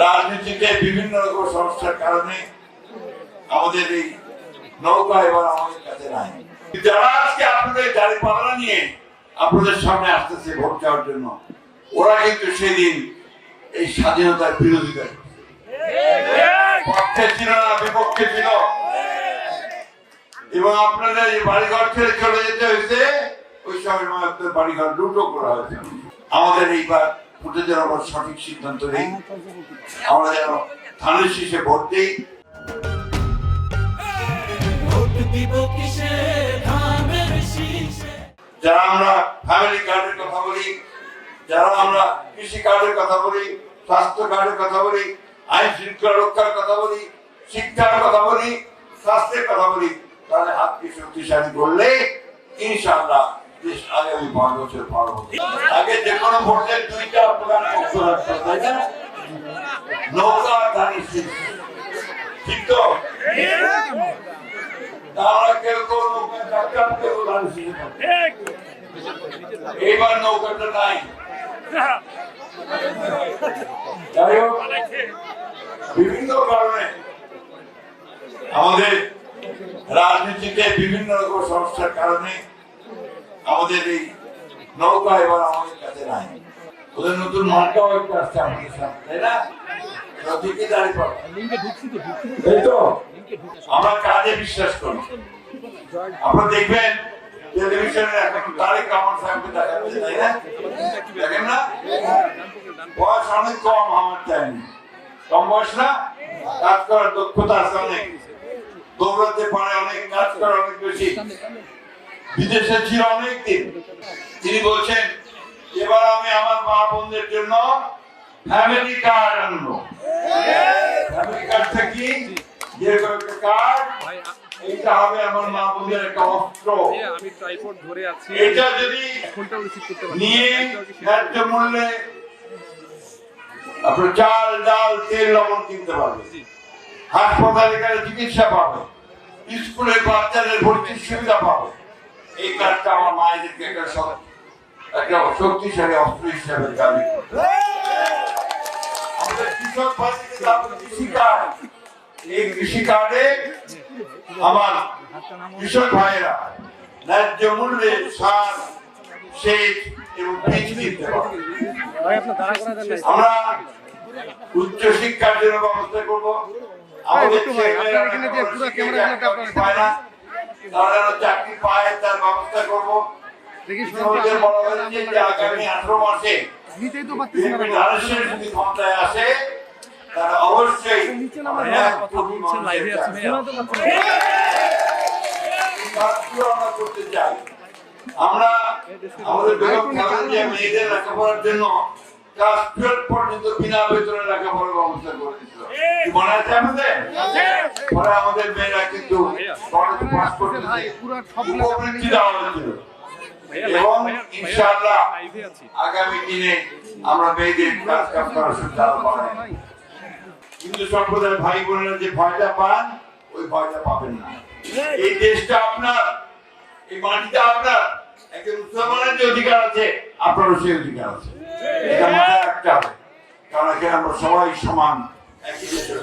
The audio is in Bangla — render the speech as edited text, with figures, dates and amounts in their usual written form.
রাজনীতিতে বিভিন্ন রকম সমস্যার কারণে আমাদের এই নৌকা এবার আমাদের কাছে নাই। যারা আজকে আপনাদের গাড়ি পাল্লা নিয়ে আপনাদের সামনে আসতেছে ভোট চাওয়ার জন্য, ওরা কিন্তু সেদিন এই স্বাধীনতার বিরোধিতা পক্ষে ছিল না, বিপক্ষে ছিল। এবং আপনাদের এই বাড়িঘর ছেড়ে চলে যেতে হয়েছে, ওই সময় আপনাদের বাড়িঘর লুটো করা হয়েছে। আমাদের এইবার ভোটে যেন আমরা সঠিক সিদ্ধান্ত নেই, আমরা যেন ধানের শীষে ভোট দিই। যারা আমরা ফ্যামিলি কার্ডের কথা বলি, যারা আমরা কৃষি কার্ডের কথা বলি, স্বাস্থ্য কার্ডের কথা বলি, আইন শৃঙ্খলা রক্ষার কথা বলি, শিক্ষার কথা বলি, স্বাস্থ্যের কথা বলি, তাহলে হাতকে শক্তিশালী করলে ইনশাআল্লাহ দেশ আগামী 5 বছর পার হবে। আগে যে কোনো ভোটের দুইটা প্রধান পক্ষ থাকতো, তাই না? নৌকা আর ধানের শীষ, ঠিক তো? আমরা কেউ কেউ নৌকা থাকতাম, কেউ ধানের শীষে থাকতাম। এইবার নৌকাটা নাই। যাই হোক, বিভিন্ন কারণে আমাদের রাজনীতিতে বিভিন্ন রকম সমস্যার কারণে আমাদের এই নৌকা এবার আমাদের কাছে নাই। ওদের নতুন মার্কাও একটা আসছে আমাদের সামনে, তাই না? ঠিকই দাঁড়িয়ে পড়ে, তাই তো? আমরা কাজে বিশ্বাস করি। আপনারা দেখবেন টেলিভিশনে এখন তারেক রহমান সাহেবকে দেখা যাচ্ছে, তাই না? দেখেন না? বয়স অনেক কম, আমার টাইম কম বয়স না, কাজ করার দক্ষতা আছে অনেক, দৌড়াতে পারে অনেক, কাজ করে অনেক বেশি, বিদেশে ছিল অনেক দিন। তিনি বলছেন এবার আমি আমার মা বোনদের জন্য ফ্যামিলি কার্ড আনবো। ফ্যামিলি কার্ডটা কি? যে একটা কার্ড, এটা হবে আমার মা বোনদের একটা অস্ত্র। আমি ট্রাইপড ধরে আছি, এটা যদি নিয়ে ন্যায্য মূল্যে আপনার চাল ডাল তেল লবণ কিনতে পারবে, হাসপাতালে গেলে চিকিৎসা পাবে, স্কুলের বাচ্চাদের ভর্তির সুবিধা পাবে, এই কাজটা আমার মায়েদেরকে একটা শক্তিশালী অস্ত্র হিসাবে দাবি করে। আমাদের কৃষক ভাইদেরকে দাবি কৃষি কার্ড, এই কৃষি কার্ডে আমার কৃষক ভাইয়েরা ন্যায্য মূল্যে সার, সেচ এবং বীজ কিনতে পারবে। আমরা উচ্চ শিক্ষার জন্য ব্যবস্থা করবো। আমাদের চাকরি পায় তার ব্যবস্থা করবো। আগামী 18 মাসে যদি ক্ষমতায় আসে, তারা অবশ্যই করতে চাই। আমরা আমাদের মেয়েদের লেখাপড়ার জন্য ক্লাস 12 পর্যন্ত বিনা বেতনে লেখাপড়ার ব্যবস্থা করে দিচ্ছিল, মনে আছে আমাদের? পরে আমাদের মেয়েরা কিন্তু কলেজ পাস করতে উপবৃত্তি দেওয়া হয়েছিল। এবং ইনশাআল্লাহ আগামী দিনে আমরা মেয়েদের ক্লাস করার সুবিধা পাবো। হিন্দু সম্প্রদায়ের ভাই বোনেরা যে ভয়টা পান, ওই ভয়টা পাবেন না। এই দেশটা আপনার, এই মাটিটা আপনার। একজন মুসলমানের যে অধিকার আছে, আপনারও সেই অধিকার আছে, এটা মাথায় রাখতে হবে। কারণ এখানে আমরা সবাই সমান, একই দেশের।